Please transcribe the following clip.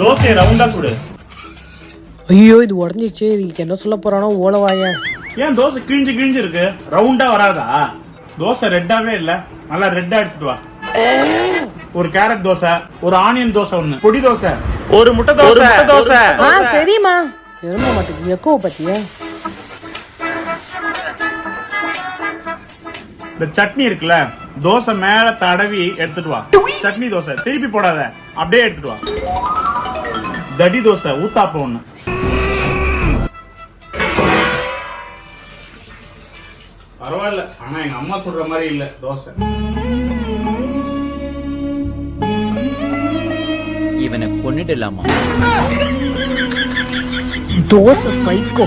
தோசையை ரவுண்டா சுடு. ஐயோ இது உடஞ்சிச்சு. இதுக்கு என்ன சொல்ல போறானோ ஓலவாய. ஏன் தோசை கிழிஞ்சு கிழிஞ்சு இருக்கு? ரவுண்டா வராதா? தோசை ரெட்டாவே இல்ல, நல்லா ரெட்டா எடுத்துட்டு வா. ஒரு கேரட் தோசை, ஒரு ஆனியன் தோசை, ஒண்ணு பொடி தோசை, ஒரு முட்டை தோசை. சரிம்மா. எரும மாட்டுக்கு எக்கோ பத்தியா? இந்த சட்னி இருக்குல்ல, தோசை மேல தடவி எடுத்துட்டு வா. சட்னி தோசை திருப்பி போடாத, அப்படியே எடுத்துட்டு வா. தடி தோசை ஊத்தாப்பம் ஒண்ணு. பரவாயில்ல, ஆனா எங்க அம்மா சொல்ற மாதிரி இல்ல தோசை. இவனை கொன்னுடலாமா? தோசை சைக்கோ.